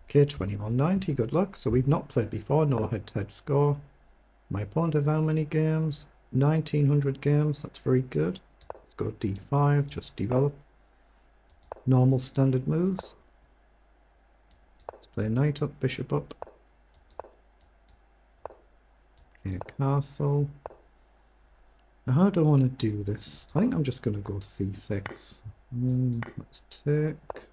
Okay, 2190, good luck. So we've not played before, no head-to-head score. My opponent has how many games? 1900 games, that's very good. Let's go d5, just develop. Normal standard moves. Let's play knight up, bishop up. Okay, castle. Now how do I want to do this? I think I'm just going to go c6. Let's take.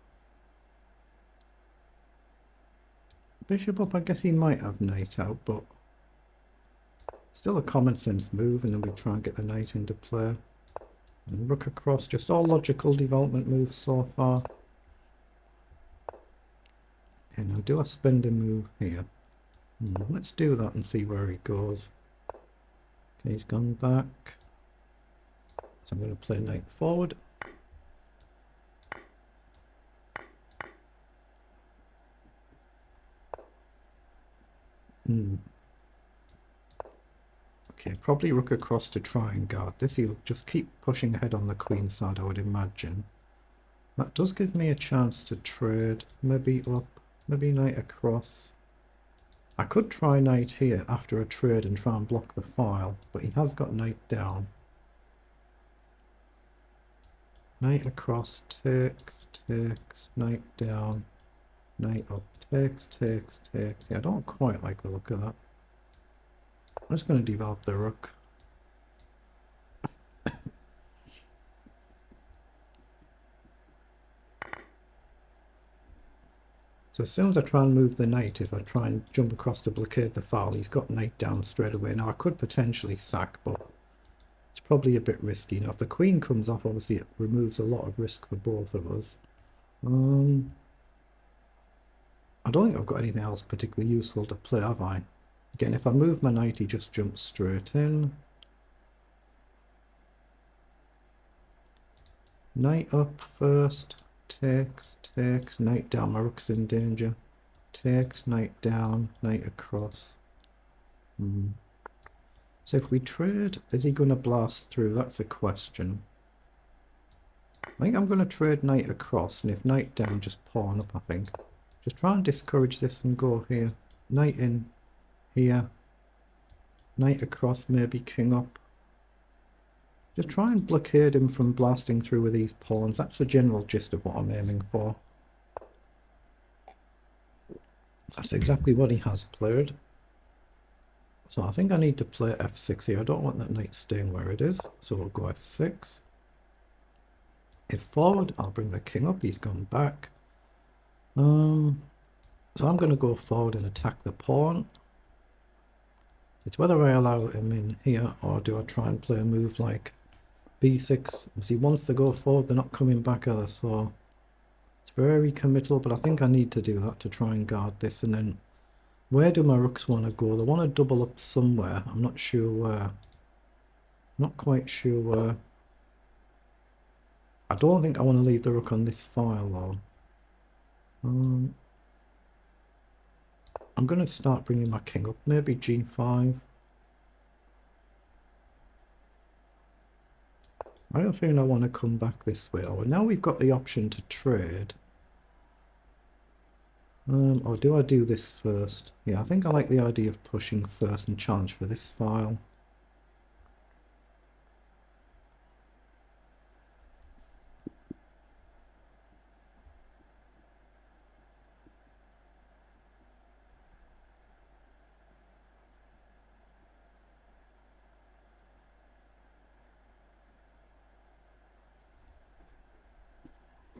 Bishop up, I guess he might have knight out, but still a common sense move, and then we try and get the knight into play. And rook across, just all logical development moves so far. Okay, now do I spend a move here? Let's do that and see where he goes. Okay, he's gone back. So I'm going to play knight forward. Okay, probably rook across to try and guard this. He'll just keep pushing ahead on the queen side, I would imagine. That does give me a chance to trade. Maybe up, maybe knight across. I could try knight here after a trade and try and block the file, but he has got knight down. Knight across, takes, knight down, knight up, takes. Yeah, I don't quite like the look of that. I'm just going to develop the rook. So as soon as I try and move the knight, if I try and jump across to blockade the file, he's got knight down straight away. Now I could potentially sack, but it's probably a bit risky. Now if the queen comes off, obviously it removes a lot of risk for both of us. I don't think I've got anything else particularly useful to play, have I? Again, if I move my knight, he just jumps straight in. Knight up first. Takes, knight down, my rook's in danger. Takes, knight down, knight across. So if we trade, is he going to blast through? That's a question. I think I'm going to trade knight across, and if knight down, just pawn up, I think. Just try and discourage this and go here. Knight in here. Knight across, maybe king up. Just try and blockade him from blasting through with these pawns. That's the general gist of what I'm aiming for. That's exactly what he has played. So I think I need to play f6 here. I don't want that knight staying where it is. So we'll go f6. If forward, I'll bring the king up. He's gone back. So I'm going to go forward and attack the pawn. It's whether I allow him in here or do I try and play a move like b6. See, once they go forward, they're not coming back either, so it's very committal, but I think I need to do that to try and guard this. And then where do my rooks want to go? They want to double up somewhere. I'm not sure where. Not quite sure where. I don't think I want to leave the rook on this file though. I'm going to start bringing my king up, maybe g5. I don't think I want to come back this way. Oh, now we've got the option to trade. Or do I do this first? Yeah, I think I like the idea of pushing first and challenge for this file.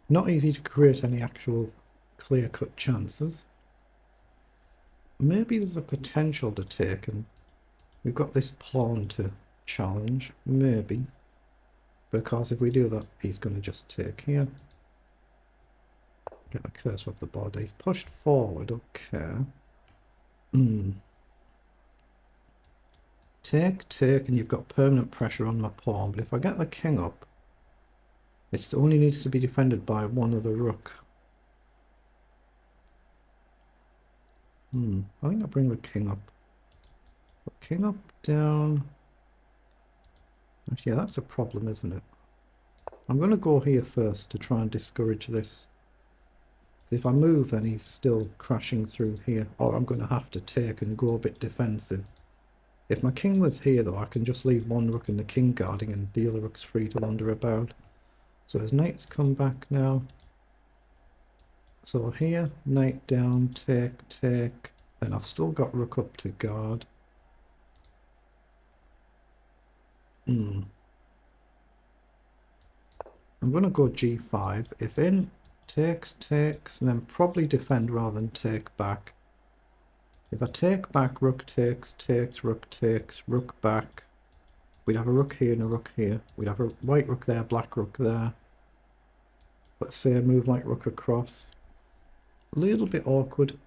Not easy to create any actual clear-cut chances. Maybe there's a potential to take, and we've got this pawn to challenge, maybe. But of course, if we do that, he's going to just take here. Get the cursor off the board. He's pushed forward, okay. Take, and you've got permanent pressure on my pawn. But if I get the king up, it only needs to be defended by one of the rook. I think I'll bring the king up. Put king up, down. Actually, yeah, that's a problem, isn't it? I'm going to go here first to try and discourage this. If I move, then he's still crashing through here, or I'm going to have to take and go a bit defensive. If my king was here, though, I can just leave one rook and the king guarding, and the other rook's free to wander about. So his knight's come back now. So here, knight down, take, take. Then I've still got rook up to guard. I'm going to go g5. If in, takes, takes, and then probably defend rather than take back. If I take back, rook takes, takes, rook back. We'd have a rook here and a rook here. We'd have a white rook there, black rook there. Let's say I move like rook across. A little bit awkward.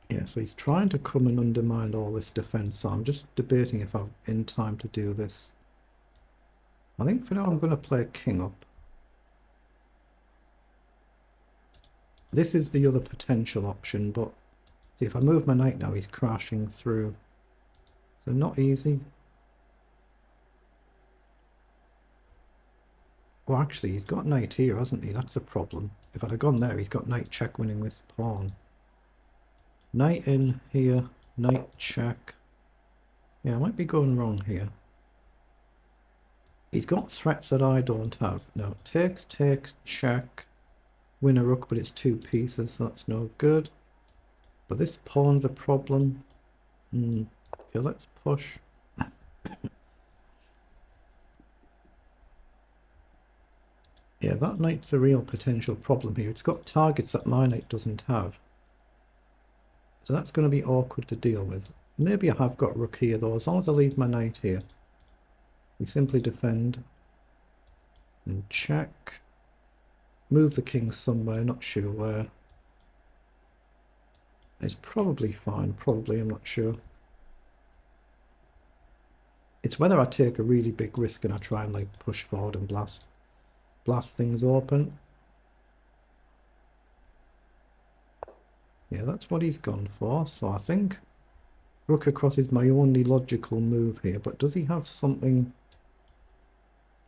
Yeah, so he's trying to come and undermine all this defense, so I'm just debating if I'm in time to do this. I think for now I'm going to play king up. This is the other potential option, but see, if I move my knight now, he's crashing through. So not easy. Well, actually, he's got knight here, hasn't he? That's a problem. If I'd have gone there, he's got knight check winning this pawn. Knight in here, knight check. Yeah, I might be going wrong here. He's got threats that I don't have. No, takes, takes, check. Win a rook, but it's two pieces, so that's no good. But this pawn's a problem. Okay, let's push. Yeah, that knight's a real potential problem here. It's got targets that my knight doesn't have. So that's going to be awkward to deal with. Maybe I have got rook here though, as long as I leave my knight here. We simply defend. And check. Move the king somewhere, not sure where. It's probably fine, probably, I'm not sure. It's whether I take a really big risk and I try and like push forward and blast things open. Yeah, that's what he's gone for, so I think rook across is my only logical move here, but does he have something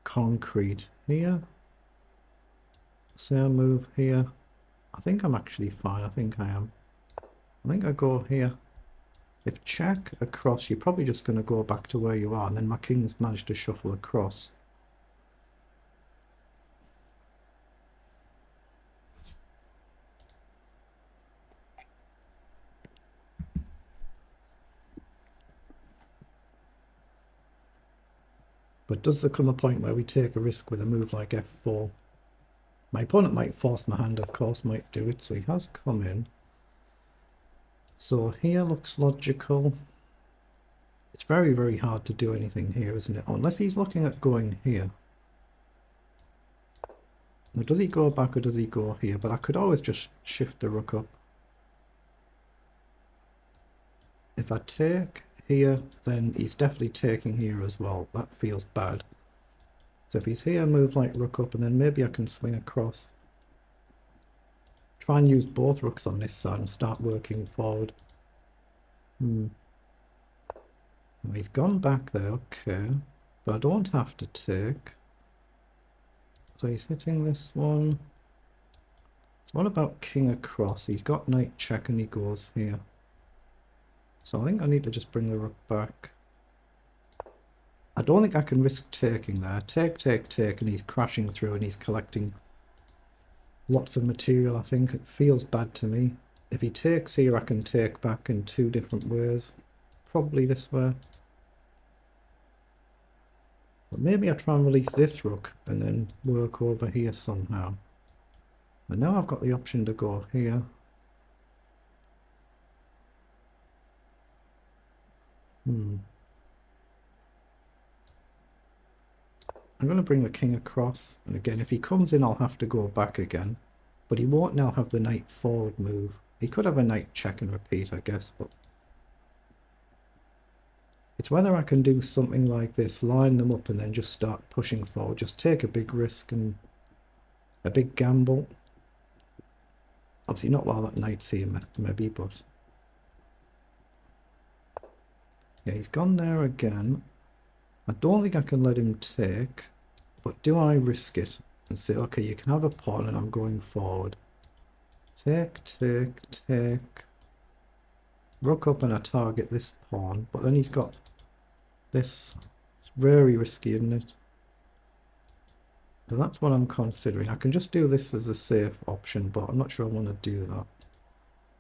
concrete here? Say I move here. I think I'm actually fine, I think I am. I think I go here. If check across, you're probably just going to go back to where you are, and then my king's managed to shuffle across. But does there come a point where we take a risk with a move like f4? My opponent might force my hand, of course, might do it, so he has come in. So here looks logical. It's very, very hard to do anything here, isn't it? Unless he's looking at going here. Now, does he go back or does he go here? But I could always just shift the rook up. If I take here, then he's definitely taking here as well. That feels bad. So if he's here, move like rook up, and then maybe I can swing across. Try and use both rooks on this side and start working forward. Well, he's gone back there, okay. But I don't have to take. So he's hitting this one. So what about king across? He's got knight check and he goes here. So I think I need to just bring the rook back. I don't think I can risk taking there. Take, take, take, and he's crashing through and he's collecting lots of material, I think. It feels bad to me. If he takes here, I can take back in two different ways. Probably this way. But maybe I try and release this rook and then work over here somehow. And now I've got the option to go here. I'm going to bring the king across, and again, if he comes in, I'll have to go back again. But he won't now have the knight forward move. He could have a knight check and repeat, I guess, but it's whether I can do something like this, line them up and then just start pushing forward. Just take a big risk and a big gamble. Obviously not while that knight's here, maybe, but yeah, he's gone there again. I don't think I can let him take. But do I risk it and say, okay, you can have a pawn and I'm going forward. Take, take, take. Rook up and I target this pawn, but then he's got this. It's very risky, isn't it? So that's what I'm considering. I can just do this as a safe option, but I'm not sure I want to do that.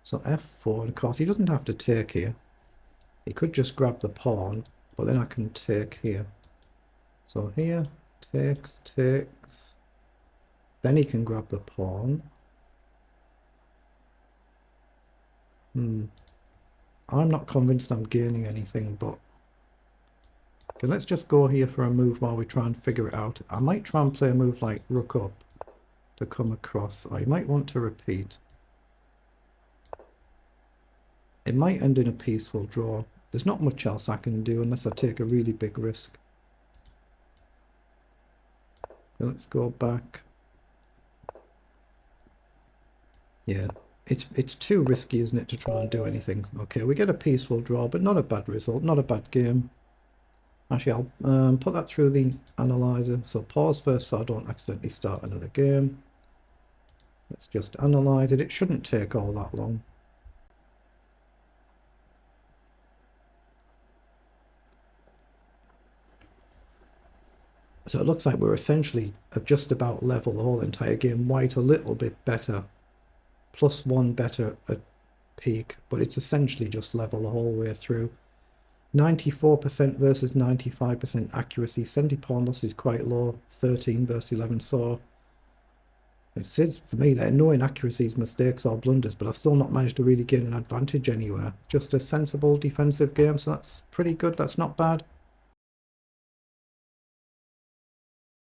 So f4, and of course he doesn't have to take here. He could just grab the pawn, but then I can take here. So here, takes, takes. Then he can grab the pawn. I'm not convinced I'm gaining anything, but okay, let's just go here for a move while we try and figure it out. I might try and play a move like rook up to come across. I might want to repeat. It might end in a peaceful draw. There's not much else I can do unless I take a really big risk. Let's go back. Yeah, it's too risky, isn't it, to try and do anything. Okay, we get a peaceful draw, but not a bad result, not a bad game. Actually, I'll put that through the analyzer. So pause first so I don't accidentally start another game. Let's just analyze it. It shouldn't take all that long. So it looks like we're essentially at just about level the whole entire game. White a little bit better, +1 better at peak, but it's essentially just level the whole way through. 94% versus 95% accuracy. 70 pawn loss is quite low. 13 versus 11. So it is, for me, there are no inaccuracies, mistakes or blunders, but I've still not managed to really gain an advantage anywhere. Just a sensible defensive game, so that's pretty good. That's not bad.